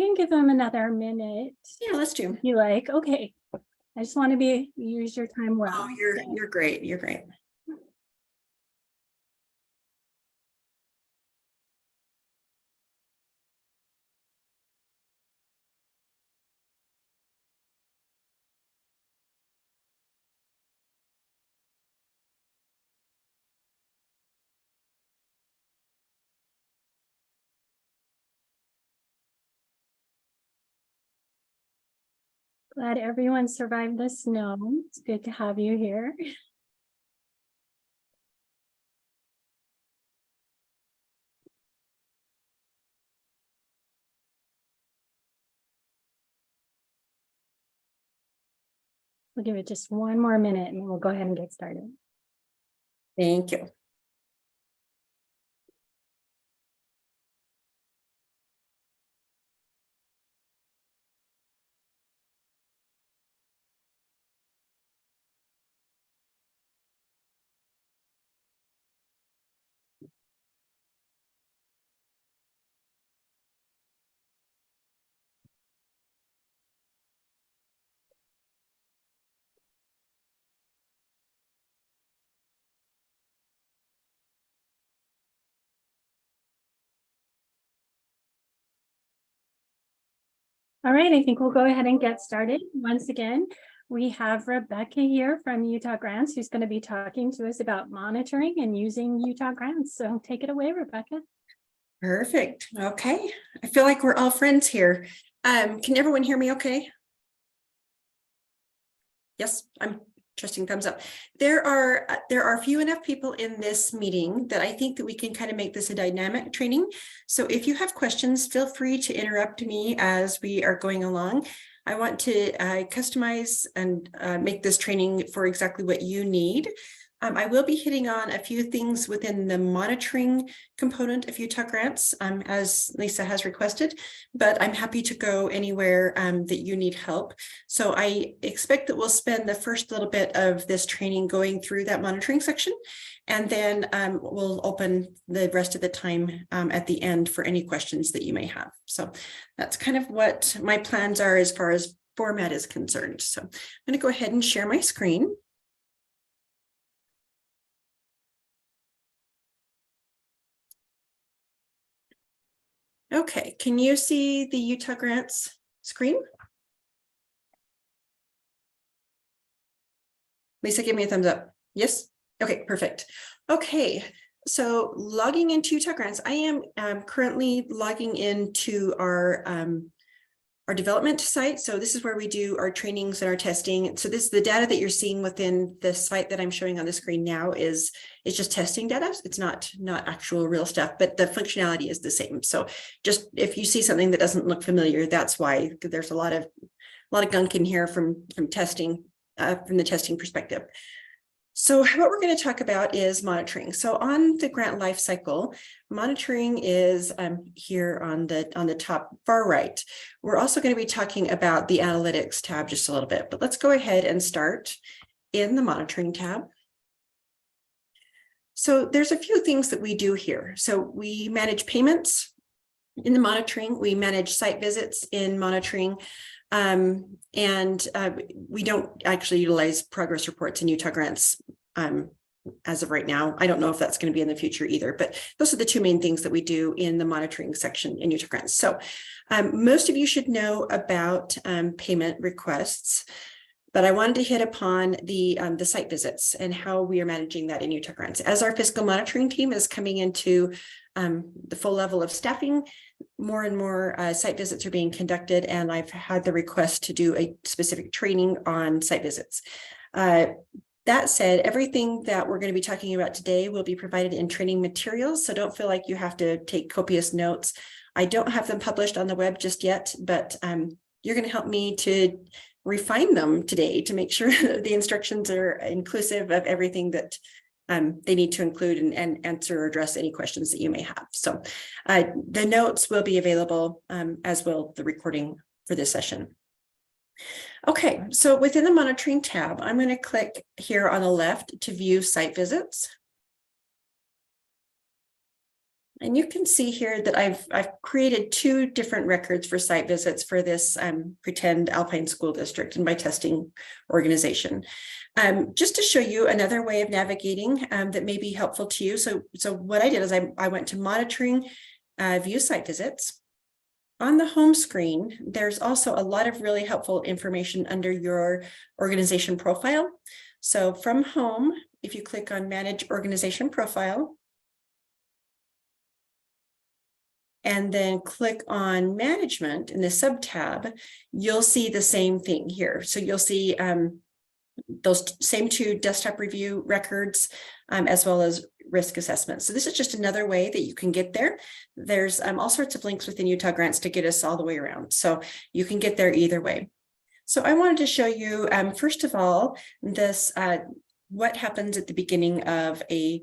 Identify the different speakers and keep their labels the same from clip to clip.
Speaker 1: can give them another minute.
Speaker 2: Yeah, let's do.
Speaker 1: You like, okay. I just want to use your time well.
Speaker 2: Oh, you're great. You're great.
Speaker 1: Glad everyone survived the snow. It's good to have you here. We'll give it just one more minute and then we'll go ahead and get started.
Speaker 2: Thank you.
Speaker 1: All right, I think we'll go ahead and get started. Once again, we have Rebecca here from Utah Grants, who's going to be talking to us about monitoring and using Utah Grants. So take it away, Rebecca.
Speaker 2: Perfect. Okay. I feel like we're all friends here. Can everyone hear me okay? Yes, I'm trusting thumbs up. There are few enough people in this meeting that I think that we can kind of make this a dynamic training. So if you have questions, feel free to interrupt me as we are going along. I want to customize and make this training for exactly what you need. I will be hitting on a few things within the monitoring component of Utah Grants, as Lisa has requested, but I'm happy to go anywhere that you need help. So I expect that we'll spend the first little bit of this training going through that monitoring section, and then we'll open the rest of the time at the end for any questions that you may have. So that's kind of what my plans are as far as format is concerned. So I'm going to go ahead and share my screen. Okay, can you see the Utah Grants screen? Lisa, give me a thumbs up. Yes? Okay, perfect. Okay, so logging into Utah Grants, I am currently logging into our development site. So this is where we do our trainings and our testing. So this, the data that you're seeing within the site that I'm showing on the screen now is just testing data. It's not actual real stuff, but the functionality is the same. So just if you see something that doesn't look familiar, that's why there's a lot of gunk in here from testing, from the testing perspective. So what we're going to talk about is monitoring. So on the grant life cycle, monitoring is here on the top far right. We're also going to be talking about the analytics tab just a little bit, but let's go ahead and start in the monitoring tab. So there's a few things that we do here. So we manage payments in the monitoring, we manage site visits in monitoring, we don't actually utilize progress reports in Utah Grants as of right now. I don't know if that's going to be in the future either, but those are the two main things that we do in the monitoring section in Utah Grants. So most of you should know about payment requests, but I wanted to hit upon the site visits and how we are managing that in Utah Grants. As our fiscal monitoring team is coming into the full level of staffing, more and more site visits are being conducted, and I've had the request to do a specific training on site visits. That said, everything that we're going to be talking about today will be provided in training materials, so don't feel like you have to take copious notes. I don't have them published on the web just yet, but you're going to help me to refine them today to make sure that the instructions are inclusive of everything that they need to include and answer or address any questions that you may have. So the notes will be available, as will the recording for this session. Okay, so within the monitoring tab, I'm going to click here on the left to view site visits. And you can see here that I've created 2 different records for site visits for this pretend Alpine School District and by testing organization. Just to show you another way of navigating that may be helpful to you. So what I did is I went to monitoring, view site visits. On the home screen, there's also a lot of really helpful information under your organization profile. So from home, if you click on Manage Organization Profile, and then click on Management in the sub-tab, you'll see the same thing here. So you'll see those same 2 desktop review records, as well as risk assessments. So this is just another way that you can get there. There's all sorts of links within Utah Grants to get us all the way around. So you can get there either way. So I wanted to show you, first of all, this what happens at the beginning of a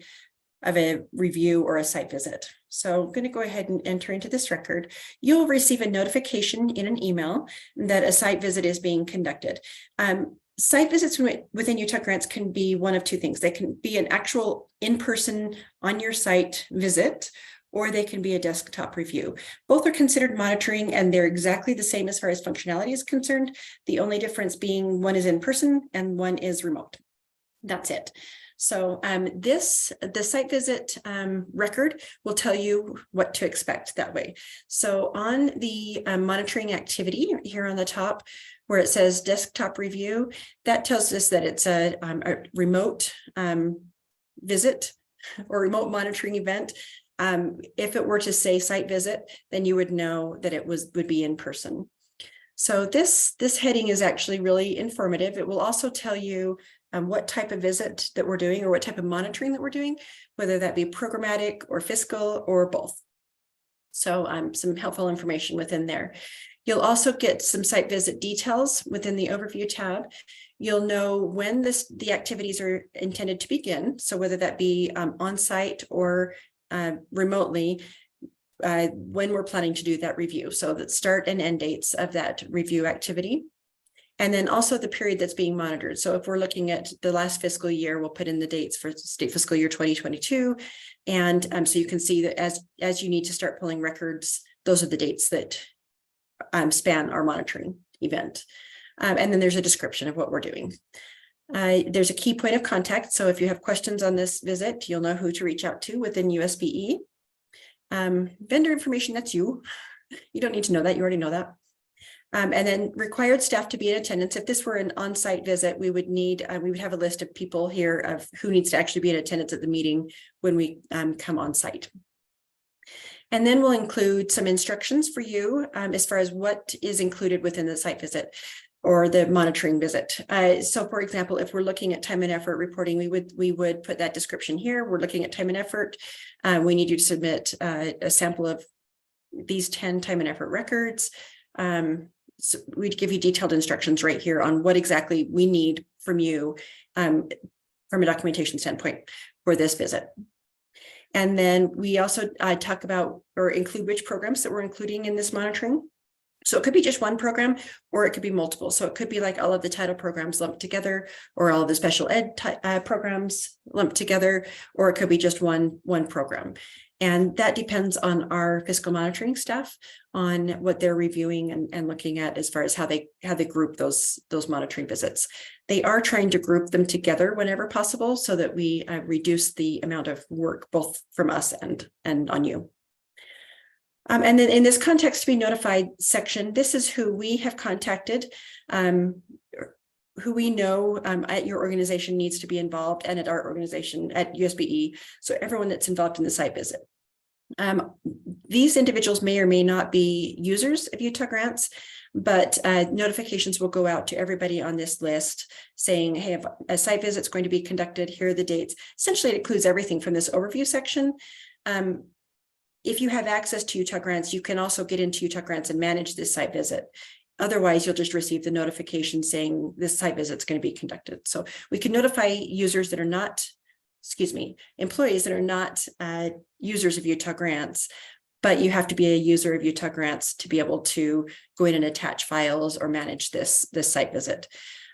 Speaker 2: review or a site visit. So I'm going to go ahead and enter into this record. You'll receive a notification in an email that a site visit is being conducted. Site visits within Utah Grants can be one of 2 things. They can be an actual in-person on your site visit, or they can be a desktop review. Both are considered monitoring, and they're exactly the same as far as functionality is concerned. The only difference being one is in person and one is remote. That's it. So the site visit record will tell you what to expect that way. So on the monitoring activity here on the top, where it says desktop review, that tells us that it's a remote visit or remote monitoring event. If it were to say site visit, then you would know that it would be in person. So this heading is actually really informative. It will also tell you what type of visit that we're doing or what type of monitoring that we're doing, whether that be programmatic or fiscal or both. So some helpful information within there. You'll also get some site visit details within the overview tab. You'll know when the activities are intended to begin. So whether that be on site or remotely, when we're planning to do that review. So the start and end dates of that review activity. And then also the period that's being monitored. So if we're looking at the last fiscal year, we'll put in the dates for state fiscal year 2022. And so you can see that as you need to start pulling records, those are the dates that span our monitoring event. And then there's a description of what we're doing. There's a key point of contact. So if you have questions on this visit, you'll know who to reach out to within USBE. Vendor information, that's you. You don't need to know that. You already know that. And then required staff to be in attendance. If this were an on-site visit, we would have a list of people here of who needs to actually be in attendance at the meeting when we come on site. And then we'll include some instructions for you as far as what is included within the site visit or the monitoring visit. So for example, if we're looking at time and effort reporting, we would put that description here. We're looking at time and effort. We need you to submit a sample of these 10 time and effort records. So we'd give you detailed instructions right here on what exactly we need from you from a documentation standpoint for this visit. And then we also talk about or include which programs that we're including in this monitoring. So it could be just one program, or it could be multiple. So it could be like all of the title programs lumped together, or all of the special ed programs lumped together, or it could be just one program. And that depends on our fiscal monitoring staff on what they're reviewing and looking at as far as how they group those monitoring visits. They are trying to group them together whenever possible so that we reduce the amount of work both from us and on you. And then in this context to be notified section, this is who we have contacted, who we know at your organization needs to be involved, and at our organization at USBE. So everyone that's involved in the site visit. These individuals may or may not be users of Utah Grants, but notifications will go out to everybody on this list saying, hey, a site visit is going to be conducted. Here are the dates. Essentially, it includes everything from this overview section. If you have access to Utah Grants, you can also get into Utah Grants and manage this site visit. Otherwise, you'll just receive the notification saying this site visit is going to be conducted. So we can notify users that are not, employees that are not users of Utah Grants, but you have to be a user of Utah Grants to be able to go in and attach files or manage this site visit.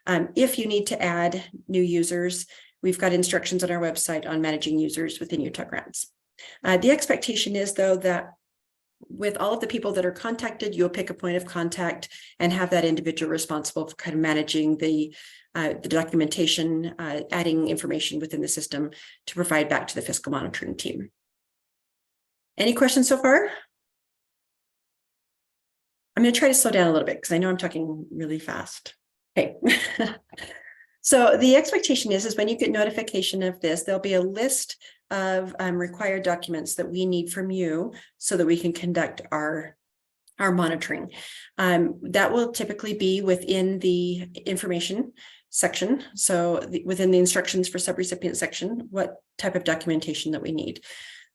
Speaker 2: If you need to add new users, we've got instructions on our website on managing users within Utah Grants. The expectation is, though, that with all of the people that are contacted, you'll pick a point of contact and have that individual responsible for kind of managing the documentation, adding information within the system to provide back to the fiscal monitoring team. Any questions so far? I'm going to try to slow down a little bit because I know I'm talking really fast. Okay. So the expectation is when you get notification of this, there'll be a list of required documents that we need from you so that we can conduct our monitoring. That will typically be within the information section. So within the instructions for subrecipient section, what type of documentation that we need.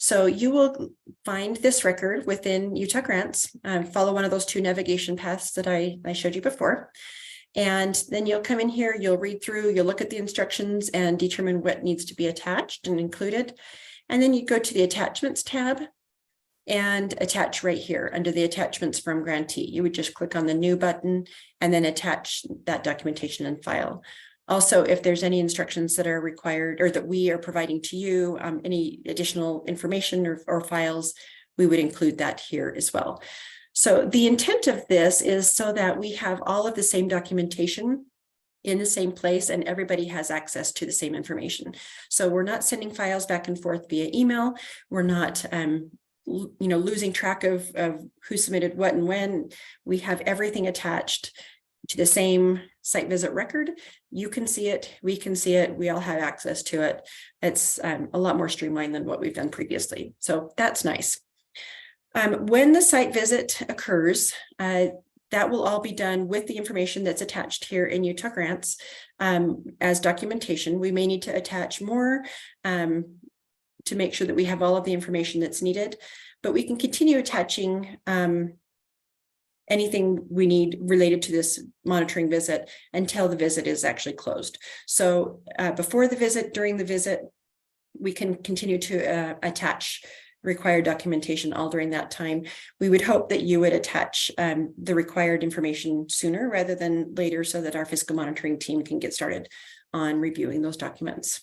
Speaker 2: So you will find this record within Utah Grants, follow one of those 2 navigation paths that I showed you before. And then you'll come in here, you'll read through, you'll look at the instructions and determine what needs to be attached and included. And then you go to the attachments tab and attach right here under the attachments from grantee. You would just click on the new button and then attach that documentation and file. Also, if there's any instructions that are required or that we are providing to you, any additional information or files, we would include that here as well. So the intent of this is so that we have all of the same documentation in the same place and everybody has access to the same information. So we're not sending files back and forth via email. We're not losing track of who submitted what and when. We have everything attached to the same site visit record. You can see it, we can see it, we all have access to it. It's a lot more streamlined than what we've done previously. So that's nice. When the site visit occurs, that will all be done with the information that's attached here in Utah Grants as documentation. We may need to attach more to make sure that we have all of the information that's needed, but we can continue attaching anything we need related to this monitoring visit until the visit is actually closed. So before the visit, during the visit, we can continue to attach required documentation all during that time. We would hope that you would attach the required information sooner rather than later so that our fiscal monitoring team can get started on reviewing those documents.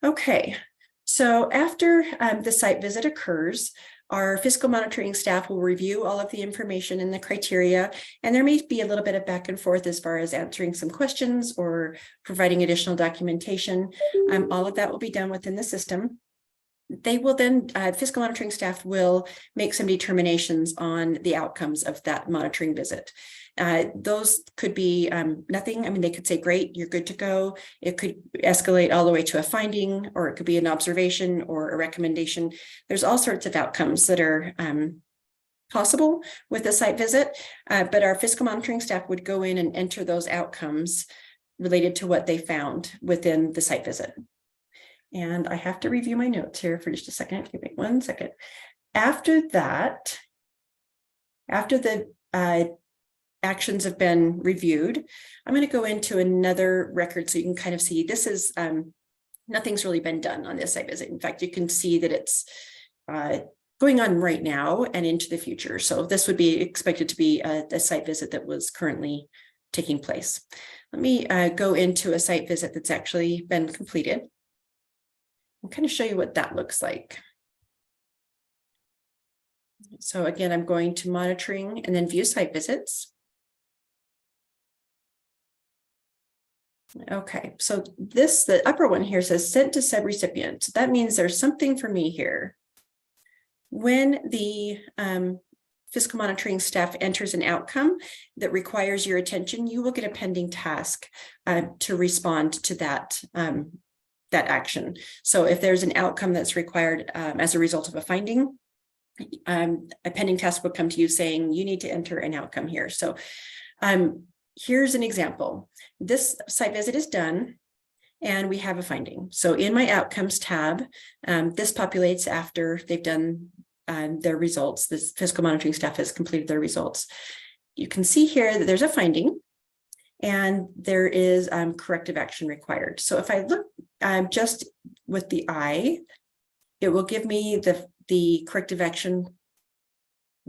Speaker 2: Okay, so after the site visit occurs, our fiscal monitoring staff will review all of the information and the criteria, and there may be a little bit of back and forth as far as answering some questions or providing additional documentation. All of that will be done within the system. They will then, fiscal monitoring staff will make some determinations on the outcomes of that monitoring visit. Those could be nothing. I mean, they could say, great, you're good to go. It could escalate all the way to a finding, or it could be an observation or a recommendation. There's all sorts of outcomes that are possible with a site visit, but our fiscal monitoring staff would go in and enter those outcomes related to what they found within the site visit. And I have to review my notes here for just a second. Give me 1 second. After that, after the actions have been reviewed, I'm going to go into another record so you can kind of see this is nothing's really been done on this site visit. In fact, you can see that it's going on right now and into the future. So this would be expected to be a site visit that was currently taking place. Let me go into a site visit that's actually been completed. I'll kind of show you what that looks like. So again, I'm going to monitoring and then view site visits. Okay, so this, the upper one here says sent to subrecipient. That means there's something for me here. When the fiscal monitoring staff enters an outcome that requires your attention, you will get a pending task to respond to that that action. So if there's an outcome that's required as a result of a finding, a pending task will come to you saying you need to enter an outcome here. So here's an example. This site visit is done and we have a finding. So in my outcomes tab, this populates after they've done their results. This fiscal monitoring staff has completed their results. You can see here that there's a finding and there is corrective action required. So if I look just with the eye, it will give me the corrective action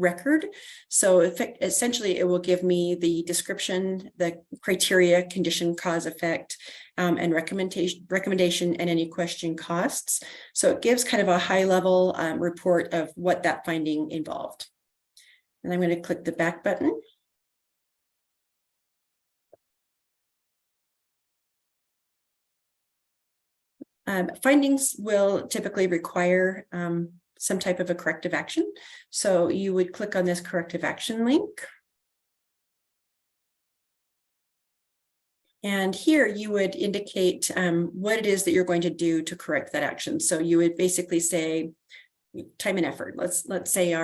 Speaker 2: record. So essentially it will give me the description, the criteria, condition, cause, effect, and recommendation and any question costs. So it gives kind of a high level report of what that finding involved. And I'm going to click the back button. Findings will typically require some type of a corrective action. So you would click on this corrective action link. And here you would indicate what it is that you're going to do to correct that action. So you would basically say time and effort. Let's say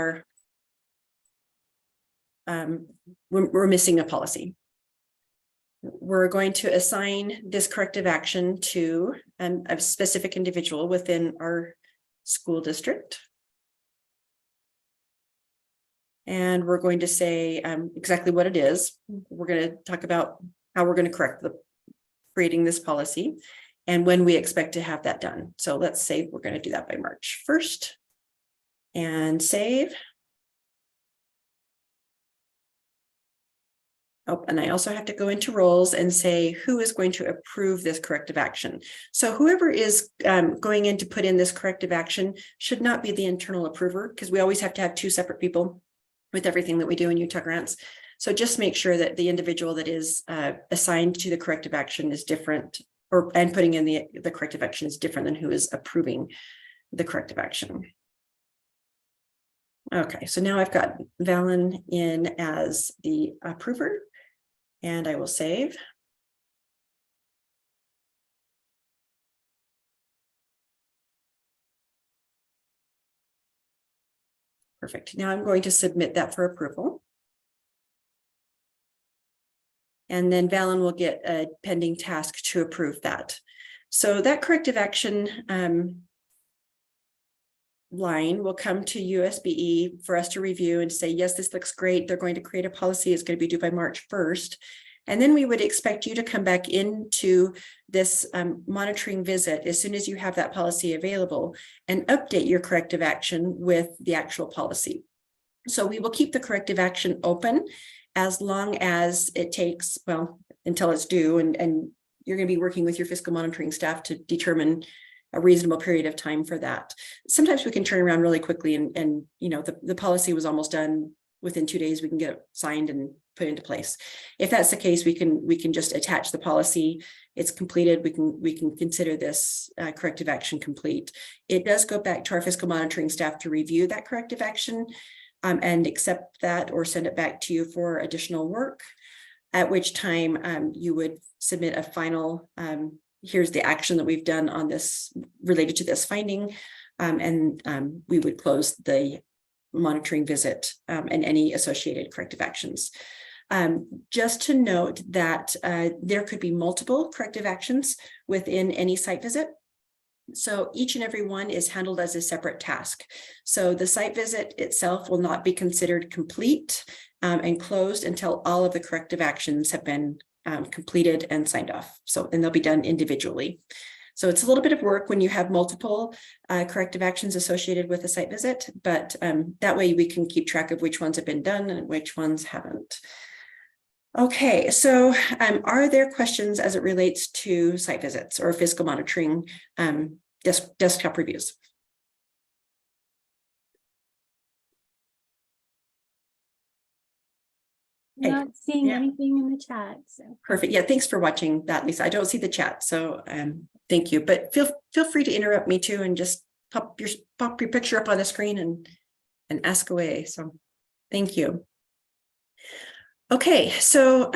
Speaker 2: we're missing a policy. We're going to assign this corrective action to a specific individual within our school district. And we're going to say exactly what it is. We're going to talk about how we're going to correct creating this policy and when we expect to have that done. So let's say we're going to do that by March 1st and save. Oh, and I also have to go into roles and say who is going to approve this corrective action. So whoever is going in to put in this corrective action should not be the internal approver, because we always have to have two separate people with everything that we do in Utah Grants. So just make sure that the individual that is assigned to the corrective action is different, and putting in the corrective action is different than who is approving the corrective action. Okay, so now I've got Valen in as the approver. And I will save. Perfect. Now I'm going to submit that for approval. And then Valen will get a pending task to approve that. So that corrective action line will come to USBE for us to review and say, yes, this looks great. They're going to create a policy. It's going to be due by March 1st. And then we would expect you to come back into this monitoring visit as soon as you have that policy available and update your corrective action with the actual policy. So we will keep the corrective action open as long as it takes, well, until it's due, and you're going to be working with your fiscal monitoring staff to determine a reasonable period of time for that. Sometimes we can turn around really quickly and you know, the policy was almost done within 2 days, we can get it signed and put into place. If that's the case, we can just attach the policy. It's completed. We can consider this corrective action complete. It does go back to our fiscal monitoring staff to review that corrective action and accept that or send it back to you for additional work, at which time you would submit a final here's the action that we've done on this related to this finding, and we would close the monitoring visit and any associated corrective actions. Just to note that there could be multiple corrective actions within any site visit. So each and every one is handled as a separate task. So the site visit itself will not be considered complete and closed until all of the corrective actions have been completed and signed off. So then they'll be done individually. So it's a little bit of work when you have multiple corrective actions associated with a site visit, but that way we can keep track of which ones have been done and which ones haven't. Okay, so are there questions as it relates to site visits or fiscal monitoring desktop reviews?
Speaker 1: Not seeing anything in the chat. So
Speaker 2: perfect. Yeah, thanks for watching that, Lisa. I don't see the chat, so thank you. But feel free to interrupt me too, and just pop your picture up on the screen and ask away. So thank you. Okay, so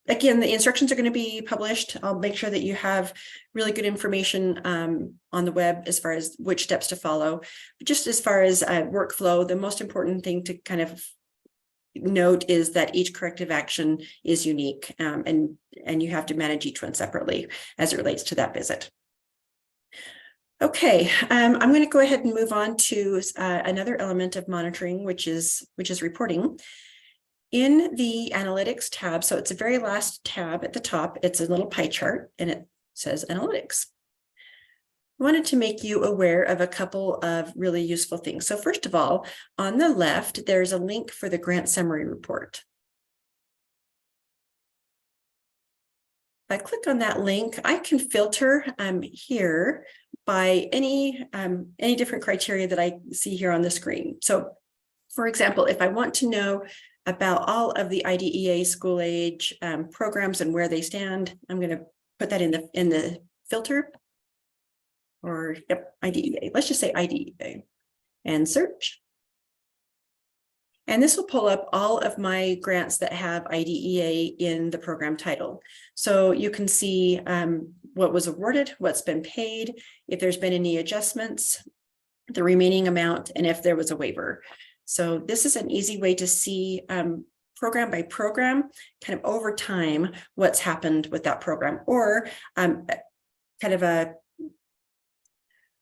Speaker 2: again, the instructions are going to be published. I'll make sure that you have really good information on the web as far as which steps to follow. But just as far as workflow, the most important thing to kind of note is that each corrective action is unique, and you have to manage each one separately as it relates to that visit. Okay, I'm going to go ahead and move on to another element of monitoring, which is reporting. In the analytics tab, so it's the very last tab at the top, it's a little pie chart and it says analytics. wanted to make you aware of a couple of really useful things. So first of all, on the left, there's a link for the grant summary report. If I click on that link, I can filter here by any different criteria that I see here on the screen. So for example, if I want to know about all of the IDEA school age programs and where they stand, I'm going to put that in the filter. Or yep, IDEA. Let's just say IDEA and search. And this will pull up all of my grants that have IDEA in the program title. So you can see what was awarded, what's been paid, if there's been any adjustments, the remaining amount, and if there was a waiver. So this is an easy way to see program by program, kind of over time, what's happened with that program, or kind of a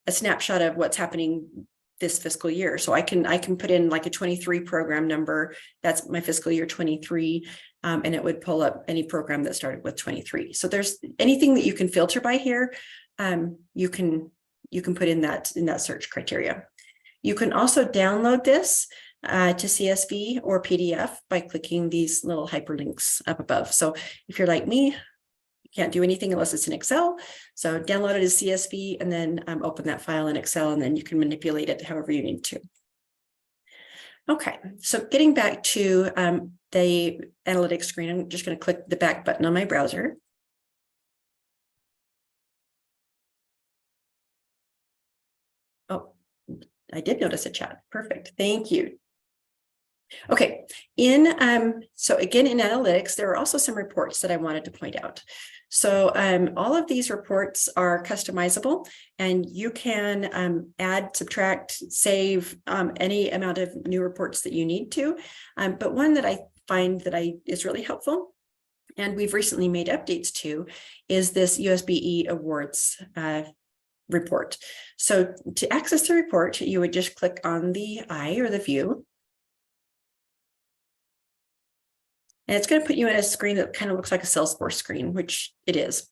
Speaker 2: snapshot of what's happening this fiscal year. So I can put in like a 23 program number. That's my fiscal year 23. And it would pull up any program that started with 23. So there's anything that you can filter by here. You can put in that search criteria. You can also download this to CSV or PDF by clicking these little hyperlinks up above. So if you're like me, can't do anything unless it's in Excel. So download it as CSV and then open that file in Excel, and then you can manipulate it however you need to. Okay, so getting back to the analytics screen, I'm just going to click the back button on my browser. Oh, I did notice a chat. Perfect. Thank you. Okay, so again, in analytics, there are also some reports that I wanted to point out. So all of these reports are customizable, and you can add, subtract, save any amount of new reports that you need to. But one that I find that is really helpful, and we've recently made updates to, is this USBE awards report. So to access the report, you would just click on the eye or the view. And it's going to put you in a screen that kind of looks like a Salesforce screen, which it is.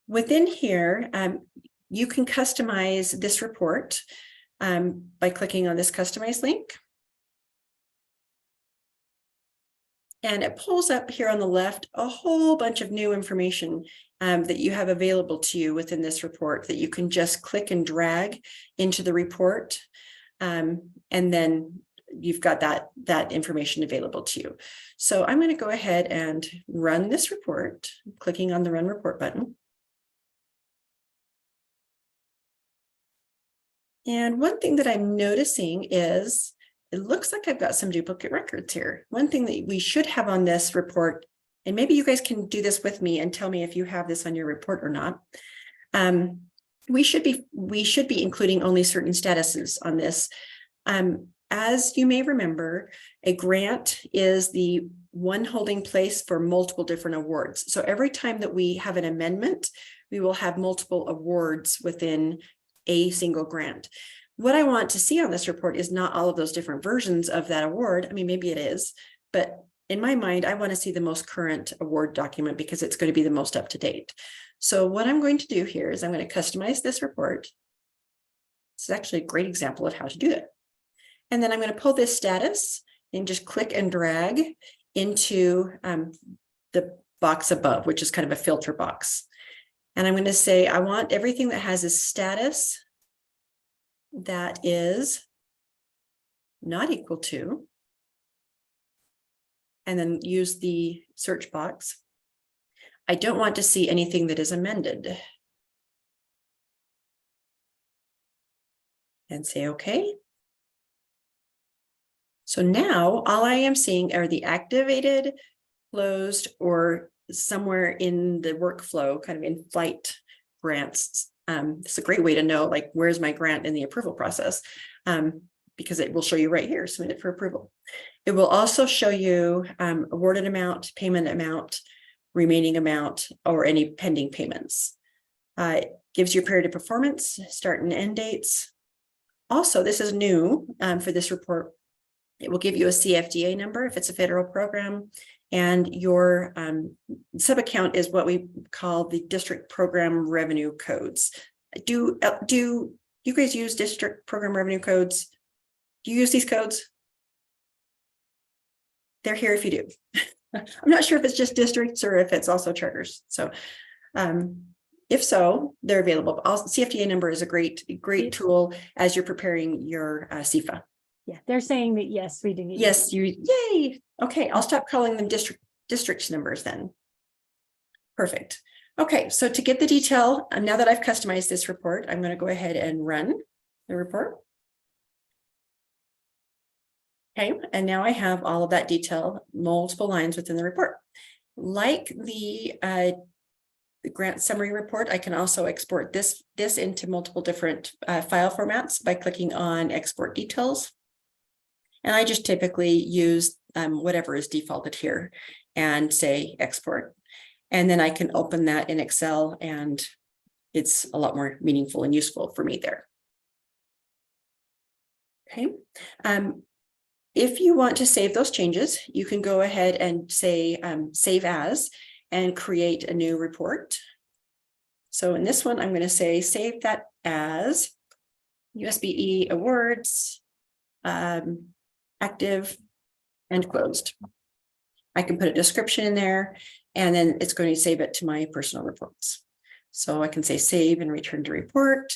Speaker 2: Within here, you can customize this report by clicking on this customize link. And it pulls up here on the left a whole bunch of new information that you have available to you within this report that you can just click and drag into the report. And then you've got that information available to you. So I'm going to go ahead and run this report, clicking on the Run Report button. And one thing that I'm noticing is it looks like I've got some duplicate records here. One thing that we should have on this report, and maybe you guys can do this with me and tell me if you have this on your report or not. We should be including only certain statuses on this. As you may remember, a grant is the one holding place for multiple different awards. So every time that we have an amendment, we will have multiple awards within a single grant. What I want to see on this report is not all of those different versions of that award. I mean, maybe it is, but in my mind, I want to see the most current award document because it's going to be the most up to date. So what I'm going to do here is I'm going to customize this report. This is actually a great example of how to do that. And then I'm going to pull this status and just click and drag into the box above, which is kind of a filter box. And I'm going to say, I want everything that has a status that is not equal to, and then use the search box. I don't want to see anything that is amended. And say, okay. So now all I am seeing are the activated, closed, or somewhere in the workflow, kind of in flight grants. It's a great way to know, like, where's my grant in the approval process? Because it will show you right here, submitted for approval. It will also show you awarded amount, payment amount, remaining amount, or any pending payments. It gives you a period of performance, start and end dates. Also, this is new for this report. It will give you a CFDA number if it's a federal program, and your sub-account is what we call the district program revenue codes. Do you guys use district program revenue codes? Do you use these codes? They're here if you do. I'm not sure if it's just districts or if it's also charters. So if so, they're available. CFDA number is a great tool as you're preparing your CFA.
Speaker 1: Yeah, they're saying that, yes, we do.
Speaker 2: Yes, yay. Okay, I'll stop calling them district numbers then. Perfect. Okay, so to get the detail, now that I've customized this report, I'm going to go ahead and run the report. Okay, and now I have all of that detail, multiple lines within the report. Like the grant summary report, I can also export this into multiple different file formats by clicking on export details. And I just typically use whatever is defaulted here and say export. And then I can open that in Excel, and it's a lot more meaningful and useful for me there. Okay. If you want to save those changes, you can go ahead and say save as and create a new report. So in this one, I'm going to say save that as USBE awards, active and closed. I can put a description in there, and then it's going to save it to my personal reports. So I can say save and return to report,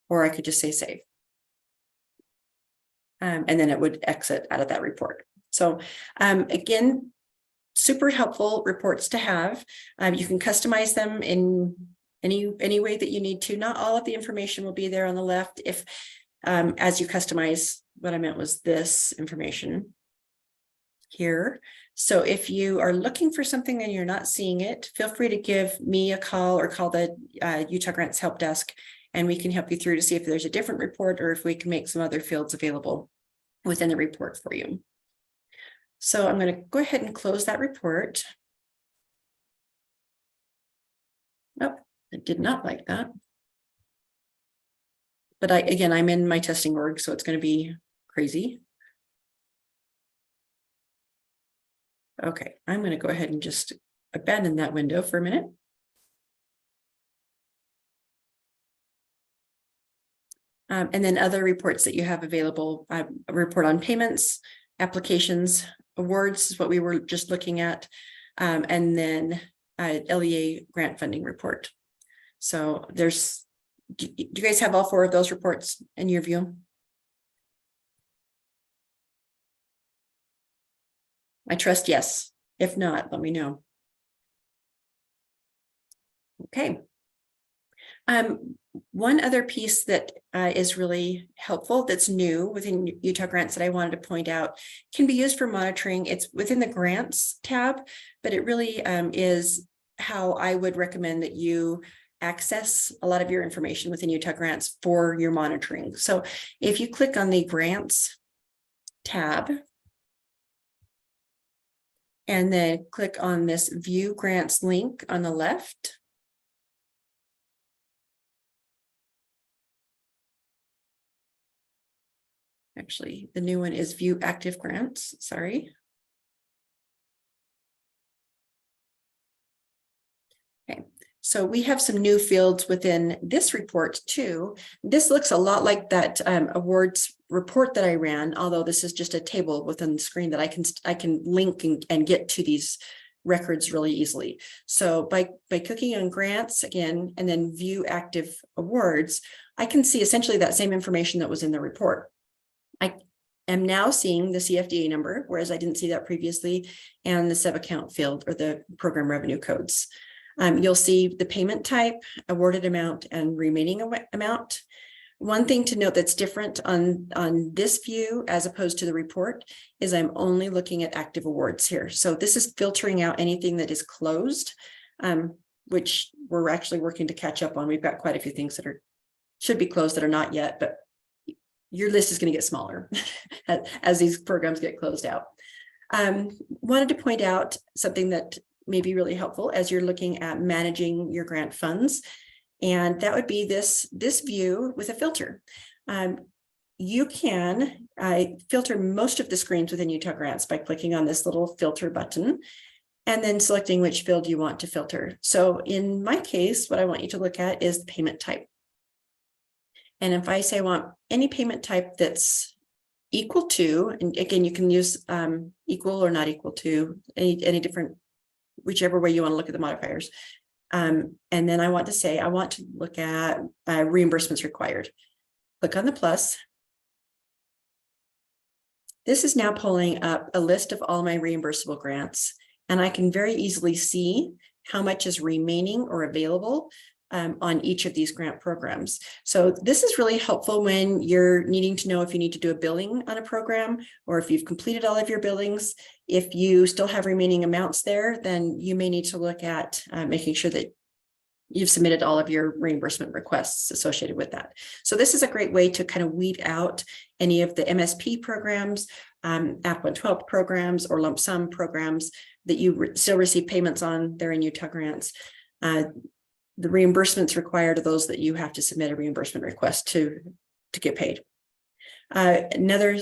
Speaker 2: or I could just say save. And then it would exit out of that report. So again, super helpful reports to have. You can customize them in any way that you need to. Not all of the information will be there on the left. If as you customize, what I meant was this information here. So if you are looking for something and you're not seeing it, feel free to give me a call or call the Utah Grants Help Desk, and we can help you through to see if there's a different report or if we can make some other fields available within the report for you. So I'm going to go ahead and close that report. Nope, it did not like that. But again, I'm in my testing org, so it's going to be crazy. Okay, I'm going to go ahead and just abandon that window for a minute. And then other reports that you have available, a report on payments, applications, awards is what we were just looking at, and then LEA grant funding report. So do you guys have all four of those reports in your view? I trust yes. If not, let me know. Okay. One other piece that is really helpful that's new within Utah Grants that I wanted to point out can be used for monitoring. It's within the grants tab, but it really is how I would recommend that you access a lot of your information within Utah Grants for your monitoring. So if you click on the grants tab and then click on this view grants link on the left, actually, the new one is view active grants, sorry. Okay, so we have some new fields within this report too. This looks a lot like that awards report that I ran, although this is just a table within the screen that I can link and get to these records really easily. So by clicking on grants again, and then view active awards, I can see essentially that same information that was in the report. I am now seeing the CFDA number, whereas I didn't see that previously, and the sub-account field or the program revenue codes. You'll see the payment type, awarded amount, and remaining amount. One thing to note that's different on this view as opposed to the report is I'm only looking at active awards here. So this is filtering out anything that is closed, which we're actually working to catch up on. We've got quite a few things that should be closed that are not yet, but your list is going to get smaller as these programs get closed out. Wanted to point out something that may be really helpful as you're looking at managing your grant funds. And that would be this view with a filter. You can filter most of the screens within Utah Grants by clicking on this little filter button. and then selecting which field you want to filter. So in my case, what I want you to look at is the payment type. And if I say I want any payment type that's equal to, and again, you can use equal or not equal to, any different, whichever way you want to look at the modifiers. And then I want to say, I want to look at reimbursements required. Click on the plus. This is now pulling up a list of all my reimbursable grants, and I can very easily see how much is remaining or available on each of these grant programs. So this is really helpful when you're needing to know if you need to do a billing on a program, or if you've completed all of your billings. If you still have remaining amounts there, then you may need to look at making sure that you've submitted all of your reimbursement requests associated with that. So this is a great way to kind of weed out any of the MSP programs, Act 112 programs, or lump sum programs that you still receive payments on there in Utah grants. The reimbursements required are those that you have to submit a reimbursement request to get paid. Another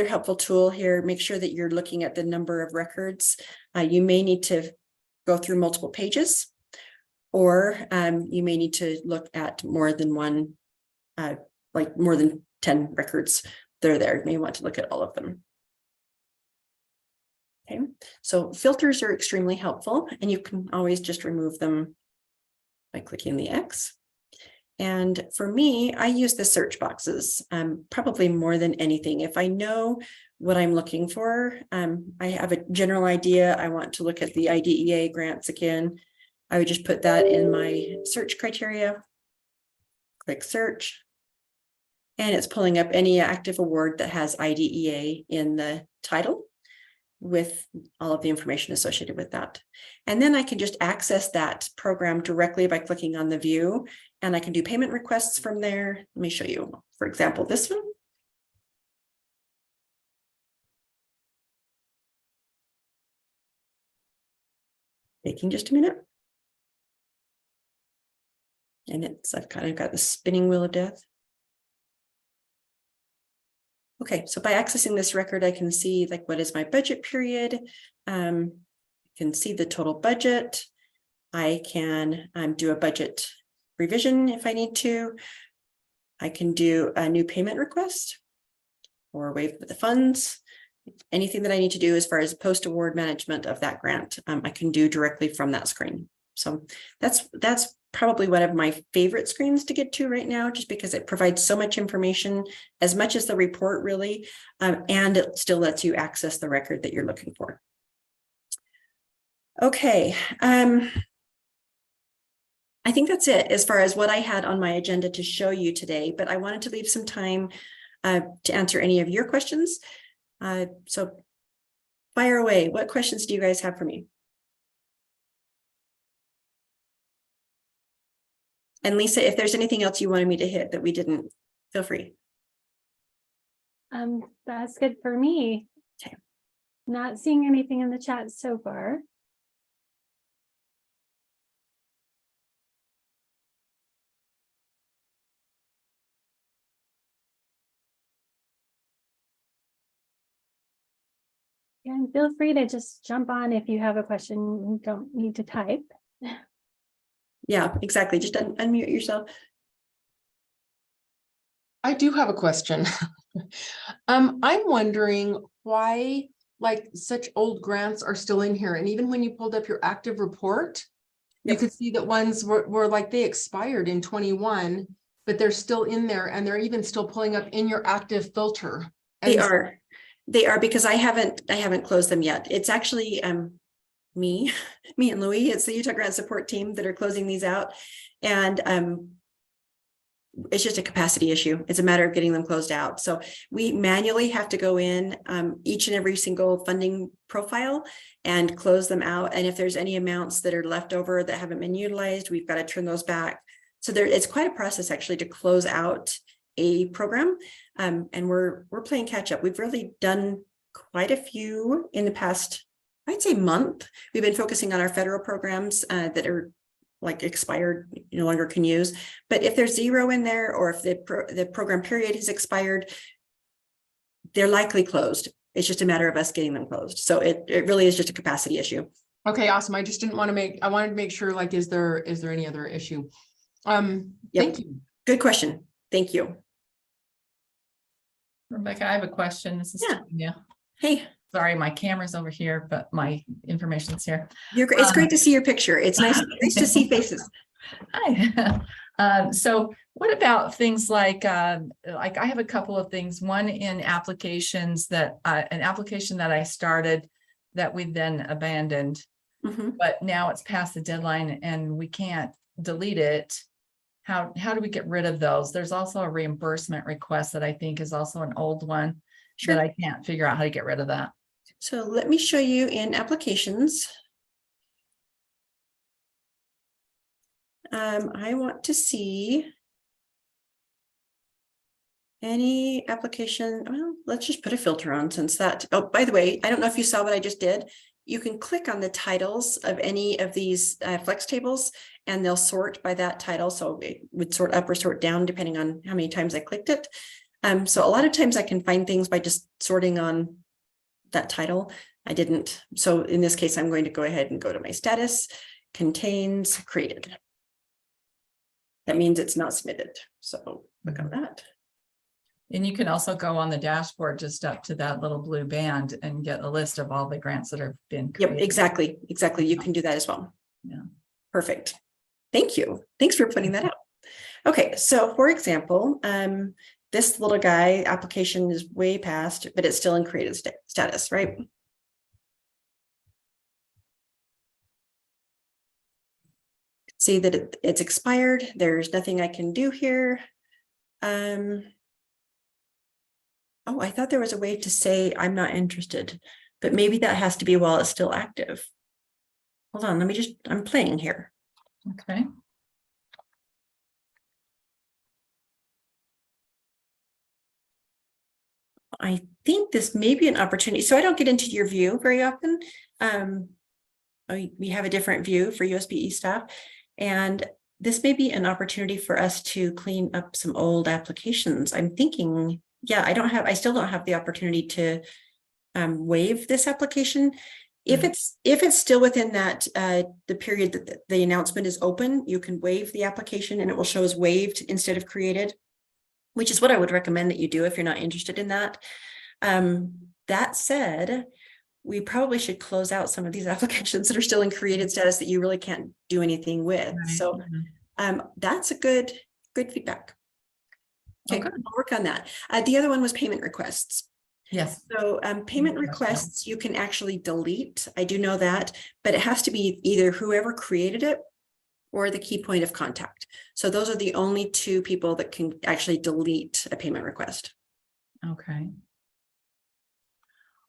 Speaker 2: helpful tool here, make sure that you're looking at the number of records. You may need to go through multiple pages, or you may need to look at more than one, like more than 10 records that are there. You may want to look at all of them. Okay, so filters are extremely helpful, and you can always just remove them by clicking the X. And for me, I use the search boxes probably more than anything. If I know what I'm looking for, I have a general idea. I want to look at the IDEA grants again. I would just put that in my search criteria, click search, and it's pulling up any active award that has IDEA in the title with all of the information associated with that. And then I can just access that program directly by clicking on the view, and I can do payment requests from there. Let me show you, for example, this one. Taking just a minute. And I've kind of got the spinning wheel of death. Okay, so by accessing this record, I can see like what is my budget period. I can see the total budget. I can do a budget revision if I need to. I can do a new payment request or waive the funds. Anything that I need to do as far as post-award management of that grant, I can do directly from that screen. So that's probably one of my favorite screens to get to right now, just because it provides so much information, as much as the report really, and it still lets you access the record that you're looking for. Okay, I think that's it as far as what I had on my agenda to show you today, but I wanted to leave some time to answer any of your questions. So fire away. What questions do you guys have for me? And Lisa, if there's anything else you wanted me to hit that we didn't, feel free.
Speaker 1: That's good for me.
Speaker 2: Okay.
Speaker 1: Not seeing anything in the chat so far. And feel free to just jump on if you have a question. You don't need to type.
Speaker 2: Yeah, exactly. Just unmute yourself.
Speaker 3: I do have a question. I'm wondering why like such old grants are still in here. And even when you pulled up your active report, you could see that ones were like they expired in 21, but they're still in there, and they're even still pulling up in your active filter. And
Speaker 2: They are because I haven't closed them yet. It's actually me and Louie. It's the Utah Grant Support Team that are closing these out, and it's just a capacity issue. It's a matter of getting them closed out. So we manually have to go in each and every single funding profile and close them out. And if there's any amounts that are left over that haven't been utilized, we've got to turn those back. So it's quite a process actually to close out a program. And we're playing catch up. We've really done quite a few in the past, I'd say, month. We've been focusing on our federal programs that are like expired, no longer can use. But if there's zero in there, or if the program period has expired, they're likely closed. It's just a matter of us getting them closed. So it really is just a capacity issue.
Speaker 3: Okay, awesome. I just didn't want to I wanted to make sure, like, is there any other issue?
Speaker 2: Yep.
Speaker 3: Thank you.
Speaker 2: Good question. Thank you.
Speaker 4: Rebecca, I have a question. This is
Speaker 2: Yeah.
Speaker 4: Tanya.
Speaker 2: Hey,
Speaker 4: Sorry, my camera's over here, but my information's here.
Speaker 2: it's great to see your picture. It's nice to see faces.
Speaker 4: Hi. So what about things like I have a couple of things, one in applications that, an application that I started that we then abandoned,
Speaker 2: Mhm.
Speaker 4: but now it's past the deadline and we can't delete it. How do we get rid of those? There's also a reimbursement request that I think is also an old one
Speaker 2: Sure.
Speaker 4: that I can't figure out how to get rid of that.
Speaker 2: So let me show you in applications. I want to see any application. Well, let's just put a filter on since that. Oh, by the way, I don't know if you saw what I just did. You can click on the titles of any of these flex tables and they'll sort by that title. So it would sort up or sort down depending on how many times I clicked it. So a lot of times I can find things by just sorting on that title. I didn't. So in this case, I'm going to go ahead and go to my status, contains created. That means it's not submitted. So look at that.
Speaker 4: And you can also go on the dashboard just up to that little blue band and get a list of all the grants that have been
Speaker 2: Yep,
Speaker 4: created.
Speaker 2: exactly. You can do that as well.
Speaker 4: Yeah.
Speaker 2: Perfect. Thank you. Thanks for putting that out. Okay, so for example, this little guy application is way past, but it's still in created status, right? See that it's expired. There's nothing I can do here. Oh, I thought there was a way to say I'm not interested, but maybe that has to be while it's still active. Hold on, I'm playing here.
Speaker 4: Okay.
Speaker 2: I think this may be an opportunity. So I don't get into your view very often. We have a different view for USBE staff, and this may be an opportunity for us to clean up some old applications. I'm thinking, yeah, I still don't have the opportunity to waive this application. If it's still within that the period that the announcement is open, you can waive the application and it will show as waived instead of created, which is what I would recommend that you do if you're not interested in that. That said, we probably should close out some of these applications that are still in created status that you really can't do anything with.
Speaker 4: Right.
Speaker 2: So that's a good feedback. Okay, I'll work on that. The other one was payment requests.
Speaker 4: Yes.
Speaker 2: So payment requests, you can actually delete. I do know that, but it has to be either whoever created it or the key point of contact. So those are the only two people that can actually delete a payment request.
Speaker 4: Okay.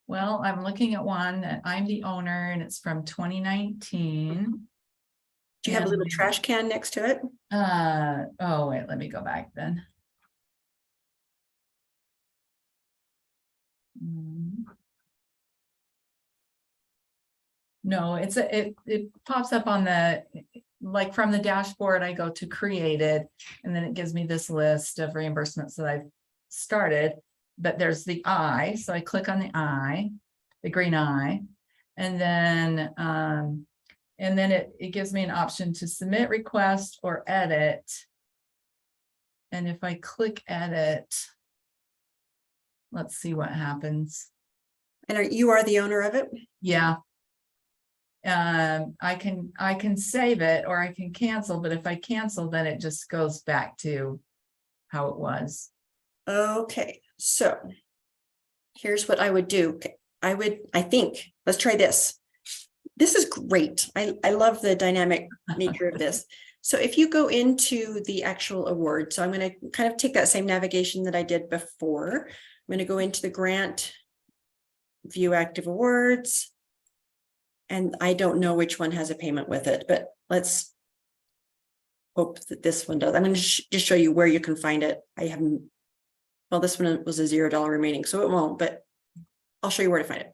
Speaker 4: Well, I'm looking at one that I'm the owner and it's from 2019.
Speaker 2: Do you have a little trash can next to it?
Speaker 4: Oh, wait, let me go back then. No, it pops up on the, like from the dashboard, I go to created, and then it gives me this list of reimbursements that I've started, but there's the eye. So I click on the eye, the green eye, and then it gives me an option to submit request or edit. And if I click edit, let's see what happens.
Speaker 2: And you are the owner of it?
Speaker 4: Yeah. I can save it or I can cancel, but if I cancel, then it just goes back to how it was.
Speaker 2: Okay, so here's what I would do. I think, let's try this. This is great. I love the dynamic nature of this. So if you go into the actual award, so I'm going to kind of take that same navigation that I did before. I'm going to go into the grant, view active awards. And I don't know which one has a payment with it, but let's hope that this one does. I'm going to just show you where you can find it. I haven't, well, this one was a $0 remaining, so it won't, but I'll show you where to find it.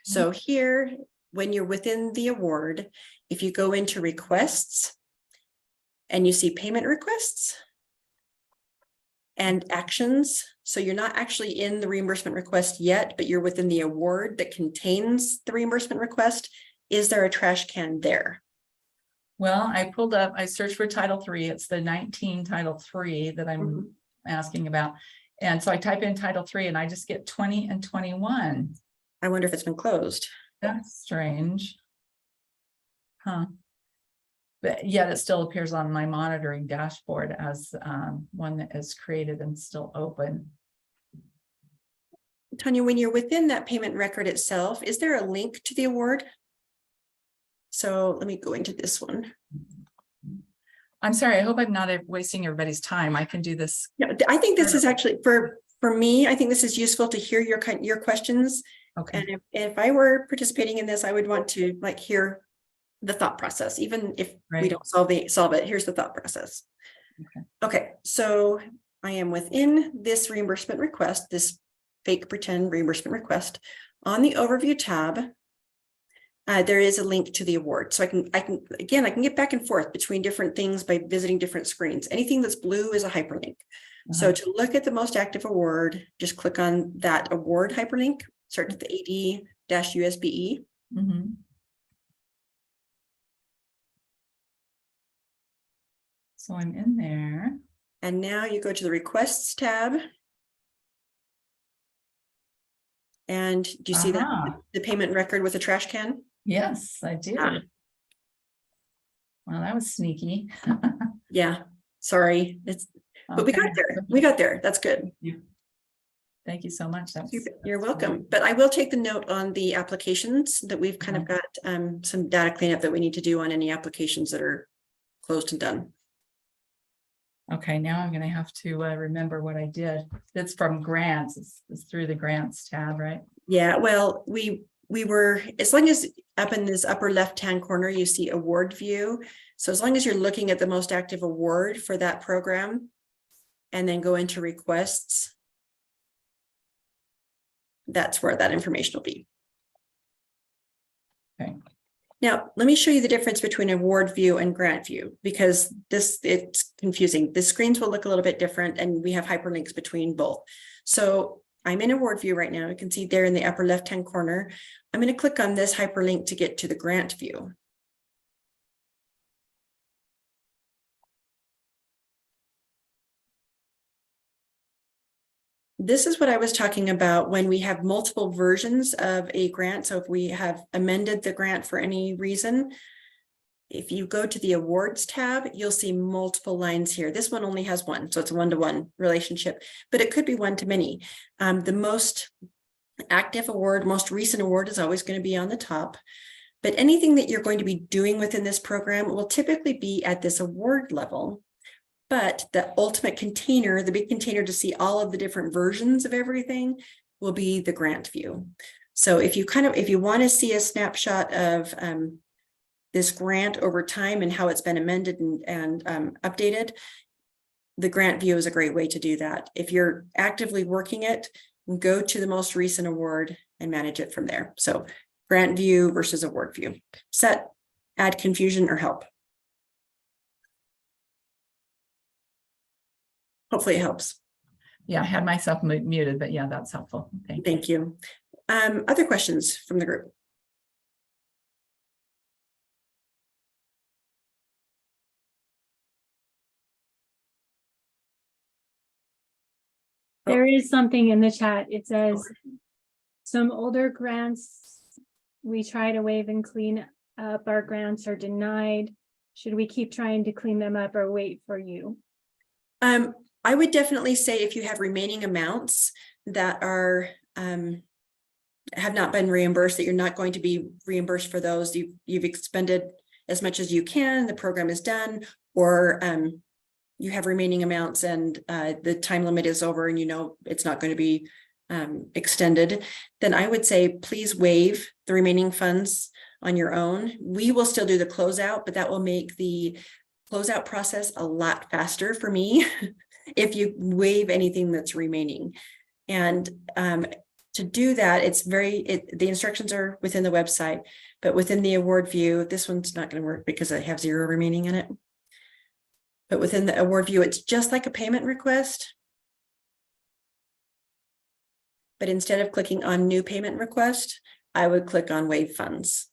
Speaker 2: So here, when you're within the award, if you go into requests and you see payment requests and actions, so you're not actually in the reimbursement request yet, but you're within the award that contains the reimbursement request, is there a trash can there?
Speaker 4: Well, I searched for Title III. It's the 19 Title III that I'm asking about. And so I type in Title III and I just get 20 and 21.
Speaker 2: I wonder if it's been closed.
Speaker 4: That's strange. Huh. But yet it still appears on my monitoring dashboard as one that is created and still open.
Speaker 2: Tanya, when you're within that payment record itself, is there a link to the award? So let me go into this one.
Speaker 4: I'm sorry, I hope I'm not wasting everybody's time. I can do this.
Speaker 2: No, I think this is actually for me, I think this is useful to hear your questions.
Speaker 4: Okay,
Speaker 2: And if I were participating in this, I would want to like hear the thought process, even if we
Speaker 4: Right.
Speaker 2: don't solve it. Here's the thought process. Okay, so I am within this reimbursement request, this fake pretend reimbursement request. On the overview tab, there is a link to the award. So I can get back and forth between different things by visiting different screens. Anything that's blue is a hyperlink. So to look at the most active award, just click on that award hyperlink, start at the AD-USBE.
Speaker 4: Mhm. So I'm in there.
Speaker 2: And now you go to the requests tab. And do you see that
Speaker 4: Aha.
Speaker 2: the payment record with a trash can?
Speaker 4: Yes, I do.
Speaker 2: Ah.
Speaker 4: Well, that was sneaky.
Speaker 2: Yeah, sorry. But we got
Speaker 4: Okay.
Speaker 2: there. We got there. That's good.
Speaker 4: Thank you so much. That's
Speaker 2: You're
Speaker 4: great.
Speaker 2: welcome. But I will take the note on the applications that we've kind of got some data cleanup that we need to do on any applications that are closed and done.
Speaker 4: Okay, now I'm gonna have to remember what I did. It's from grants. It's through the grants tab, right?
Speaker 2: Yeah, well, we were, as long as up in this upper left-hand corner, you see award view. So as long as you're looking at the most active award for that program and then go into requests, that's where that information will be.
Speaker 4: Okay.
Speaker 2: Now, let me show you the difference between award view and grant view, because it's confusing. The screens will look a little bit different and we have hyperlinks between both. So I'm in award view right now. You can see there in the upper left-hand corner. I'm going to click on this hyperlink to get to the grant view. This is what I was talking about when we have multiple versions of a grant. So if we have amended the grant for any reason, if you go to the awards tab, you'll see multiple lines here. This one only has one, so it's a one-to-one relationship, but it could be one-to-many. The most active award, most recent award is always going to be on the top, but anything that you're going to be doing within this program will typically be at this award level. But the ultimate container, the big container to see all of the different versions of everything, will be the grant view. So if you want to see a snapshot of this grant over time and how it's been amended and updated, the grant view is a great way to do that. If you're actively working it, go to the most recent award and manage it from there. So grant view versus award view. Set, add confusion, or help. Hopefully it helps.
Speaker 4: Yeah, I had myself muted, but yeah, that's helpful.
Speaker 2: Thank you. Other questions from the group?
Speaker 1: There is something in the chat. It says some older grants, we try to waive and clean up. Our grants are denied. Should we keep trying to clean them up or wait for you?
Speaker 2: I would definitely say if you have remaining amounts that are have not been reimbursed, that you're not going to be reimbursed for those. You've expended as much as you can, the program is done, or you have remaining amounts and the time limit is over and you know it's not going to be extended, then I would say please waive the remaining funds on your own. We will still do the closeout, but that will make the closeout process a lot faster for me if you waive anything that's remaining. And to do that, the instructions are within the website, but within the award view, this one's not going to work because I have 0 remaining in it. But within the award view, it's just like a payment request. But instead of clicking on new payment request, I would click on waive funds.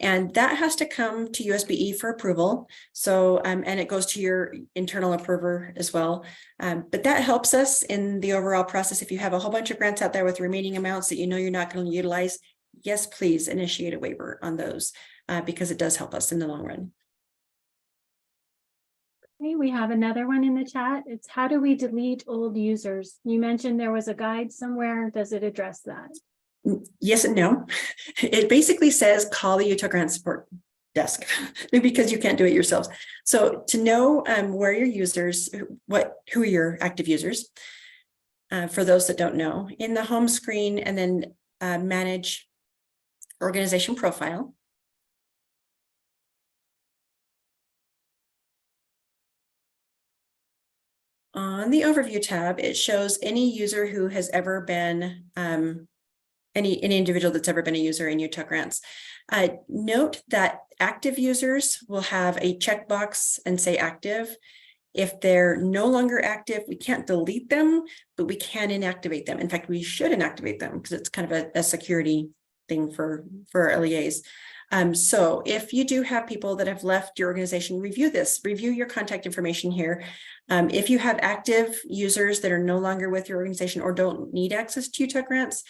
Speaker 2: And that has to come to USBE for approval. So, and it goes to your internal approver as well. But that helps us in the overall process. If you have a whole bunch of grants out there with remaining amounts that you know you're not going to utilize, yes, please initiate a waiver on those because it does help us in the long run.
Speaker 1: Okay, we have another one in the chat. It's how do we delete old users? You mentioned there was a guide somewhere. Does it address that?
Speaker 2: Yes and no. It basically says call the Utah Grant Support Desk because you can't do it yourselves. So to know where your users, who are your active users, for those that don't know, in the home screen and then manage organization profile. On the overview tab, it shows any user who has ever been any individual that's ever been a user in Utah Grants. Note that active users will have a checkbox and say active. If they're no longer active, we can't delete them, but we can inactivate them. In fact, we should inactivate them because it's kind of a security thing for our LEAs. So if you do have people that have left your organization, review your contact information here. If you have active users that are no longer with your organization or don't need access to Utah Grants,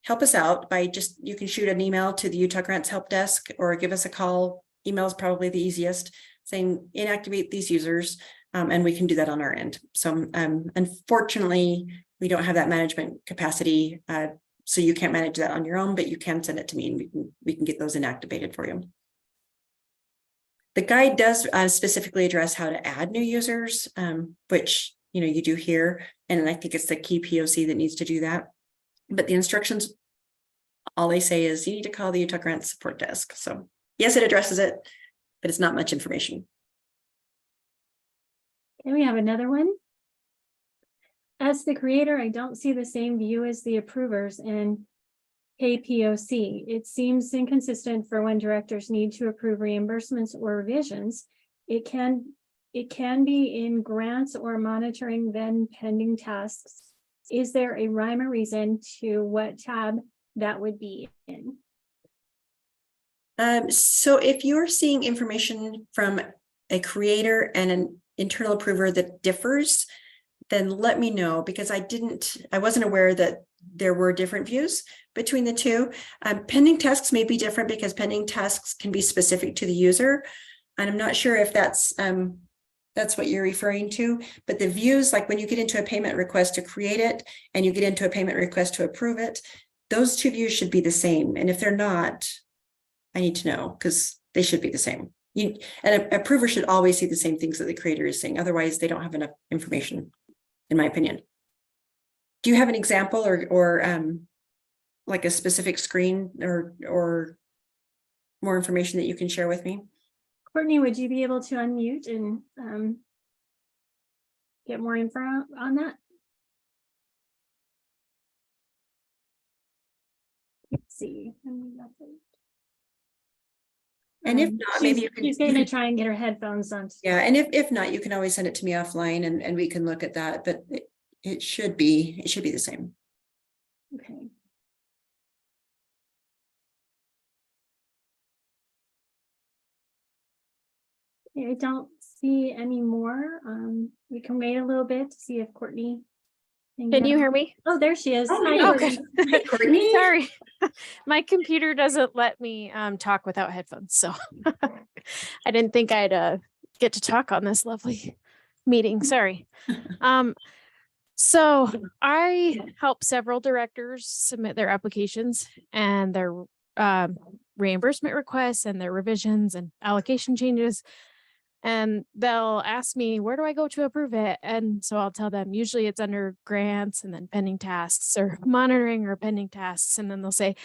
Speaker 2: help us out by you can shoot an email to the Utah Grants Help Desk or give us a call. Email is probably the easiest, saying inactivate these users, and we can do that on our end. So unfortunately, we don't have that management capacity, so you can't manage that on your own, but you can send it to me and we can get those inactivated for you. The guide does specifically address how to add new users, which you do here, and I think it's the key POC that needs to do that. But the instructions, all they say is you need to call the Utah Grant Support Desk. So yes, it addresses it, but it's not much information.
Speaker 1: Okay, we have another one. As the creator, I don't see the same view as the approvers in KPOC. It seems inconsistent for when directors need to approve reimbursements or revisions. It can be in grants or monitoring then pending tasks. Is there a rhyme or reason to what tab that would be in?
Speaker 2: So if you're seeing information from a creator and an internal approver that differs, then let me know, because I wasn't aware that there were different views between the two. Pending tasks may be different because pending tasks can be specific to the user. And I'm not sure if that's what you're referring to, but the views, like when you get into a payment request to create it and you get into a payment request to approve it, those two views should be the same. And if they're not, I need to know because they should be the same. And an approver should always see the same things that the creator is seeing. Otherwise, they don't have enough information, in my opinion. Do you have an example or like a specific screen or more information that you can share with me?
Speaker 1: Courtney, would you be able to unmute and get more info on that? Let's see.
Speaker 2: And if not, maybe you can.
Speaker 1: She's going to try and get her headphones on.
Speaker 2: Yeah, and if not, you can always send it to me offline and we can look at that. But it should be the same.
Speaker 1: Okay. I don't see any more. We can wait a little bit to see if Courtney
Speaker 5: Can you hear me?
Speaker 1: Oh, there she is.
Speaker 2: Oh,
Speaker 1: Hi,
Speaker 2: yeah.
Speaker 5: Okay.
Speaker 1: Courtney.
Speaker 2: Hi, Courtney.
Speaker 5: Sorry. My computer doesn't let me talk without headphones, so I didn't think I'd get to talk on this lovely meeting. Sorry. So I help several directors submit their applications and their reimbursement requests and their revisions and allocation changes. And they'll ask me, where do I go to approve it? And so I'll tell them, usually it's under grants and then pending tasks or monitoring or pending tasks. And then they'll say,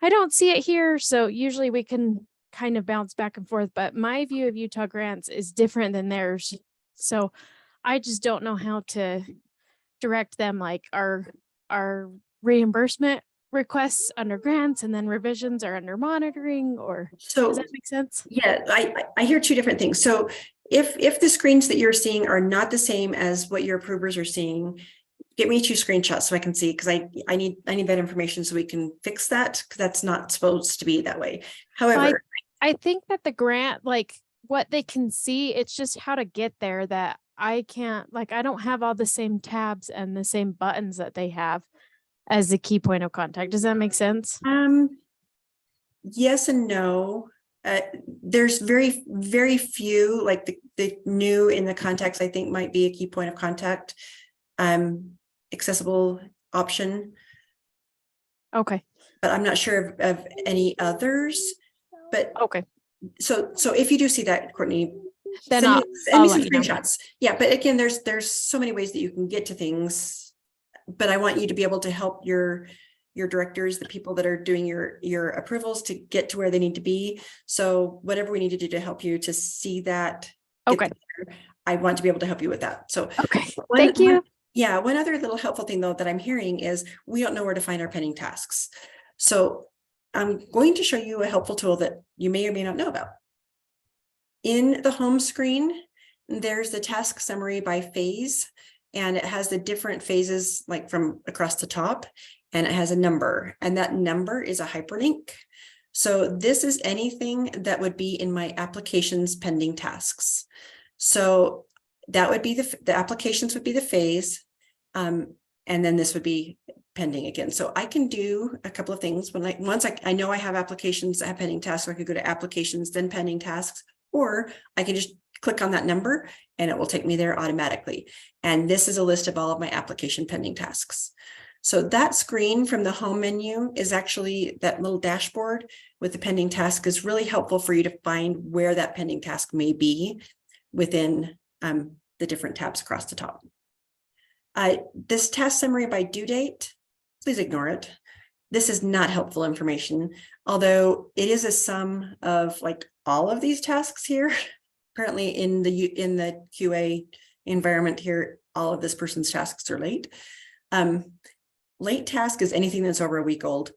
Speaker 5: I don't see it here. So usually we can kind of bounce back and forth, but my view of Utah Grants is different than theirs. So I just don't know how to direct them, like our reimbursement requests under grants and then revisions are under monitoring, or
Speaker 2: So
Speaker 5: does that make sense?
Speaker 2: yeah, I hear two different things. So if the screens that you're seeing are not the same as what your approvers are seeing, get me 2 screenshots so I can see, because I need that information so we can fix that, because that's not supposed to be that way. However,
Speaker 5: I think that the grant, like what they can see, it's just how to get there that I can't, like, I don't have all the same tabs and the same buttons that they have as the key point of contact. Does that make sense?
Speaker 2: Yes and no. There's very, very few, like the new in the contacts, I think might be a key point of contact, accessible option,
Speaker 5: Okay,
Speaker 2: but I'm not sure of any others. But
Speaker 5: okay.
Speaker 2: so if you do see that, Courtney,
Speaker 5: Then
Speaker 2: send me,
Speaker 5: I'll
Speaker 2: send me
Speaker 5: let
Speaker 2: some
Speaker 5: you know.
Speaker 2: screenshots. Yeah, but again, there's so many ways that you can get to things, but I want you to be able to help your directors, the people that are doing your approvals, to get to where they need to be. So whatever we need to do to help you to see that, get
Speaker 5: Okay.
Speaker 2: there, I want to be able to help you with that. So
Speaker 5: Okay, thank you.
Speaker 2: yeah, one other little helpful thing though that I'm hearing is we don't know where to find our pending tasks. So I'm going to show you a helpful tool that you may or may not know about. In the home screen, there's the task summary by phase, and it has the different phases like from across the top, and it has a number, and that number is a hyperlink. So this is anything that would be in my applications pending tasks. So that would be the applications would be the phase. And then this would be pending again. So I can do a couple of things when once I know I have applications that have pending tasks, so I could go to applications, then pending tasks, or I can just click on that number and it will take me there automatically. And this is a list of all of my application pending tasks. So that screen from the home menu is actually that little dashboard with the pending task is really helpful for you to find where that pending task may be within the different tabs across the top. This task summary by due date, please ignore it. This is not helpful information, although it is a sum of like all of these tasks here. Apparently in the QA environment here, all of this person's tasks are late. Late task is anything that's over a week old.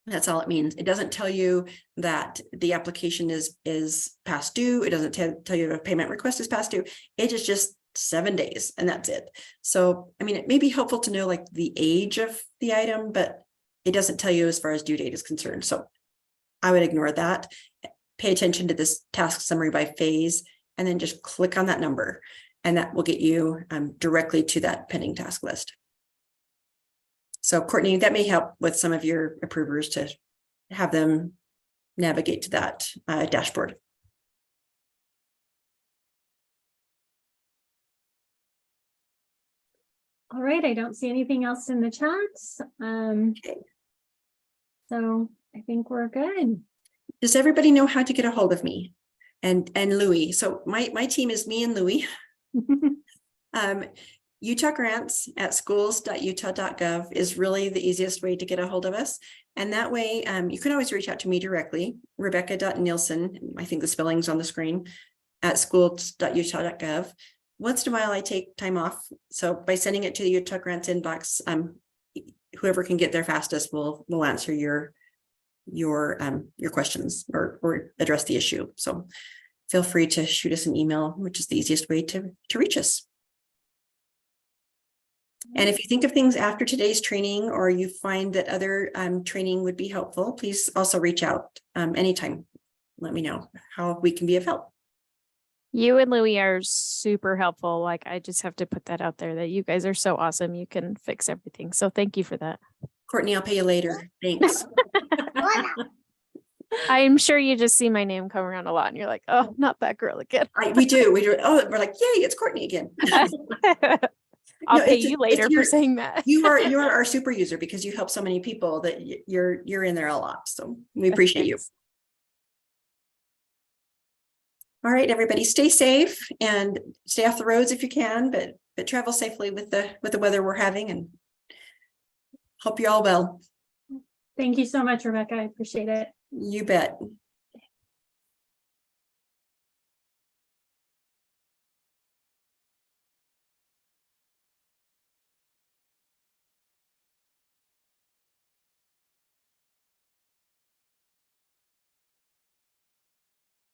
Speaker 2: That's all it means. It doesn't tell you that the application is past due. It doesn't tell you if a payment request is past due. It is just 7 days and that's it. So, I mean, it may be helpful to know like the age of the item, but it doesn't tell you as far as due date is concerned. So I would ignore that. Pay attention to this task summary by phase, and then just click on that number, and that will get you directly to that pending task list. So Courtney, that may help with some of your approvers to have them navigate to that dashboard.
Speaker 1: All right, I don't see anything else in the chats. So I think we're good.
Speaker 2: Does everybody know how to get a hold of me and Louie? So my team is me and Louie. Utah Grants at schools.utah.gov is really the easiest way to get a hold of us. And that way you can always reach out to me directly, Rebecca.Nielsen, I think the spelling's on the screen, at schools.utah.gov. Once in a while I take time off. So by sending it to the Utah Grants inbox, whoever can get there fastest will answer your questions or address the issue. So feel free to shoot us an email, which is the easiest way to reach us. And if you think of things after today's training, or you find that other training would be helpful, please also reach out anytime. Let me know how we can be of help.
Speaker 5: You and Louie are super helpful. Like, I just have to put that out there that you guys are so awesome. You can fix everything. So thank you for that.
Speaker 2: Courtney, I'll pay you later. Thanks.
Speaker 5: I'm sure you just see my name come around a lot and you're like, oh, not that girl again.
Speaker 2: We do. Oh, we're like, yay, it's Courtney again.
Speaker 5: I'll
Speaker 2: No,
Speaker 5: pay
Speaker 2: it's
Speaker 5: you later for saying that.
Speaker 2: You are our super user because you help so many people that you're in there a lot. So we appreciate you. All right, everybody, stay safe and stay off the roads if you can, but travel safely with the weather we're having, and hope you're all well.
Speaker 1: Thank you so much, Rebecca. I appreciate it.
Speaker 2: You bet.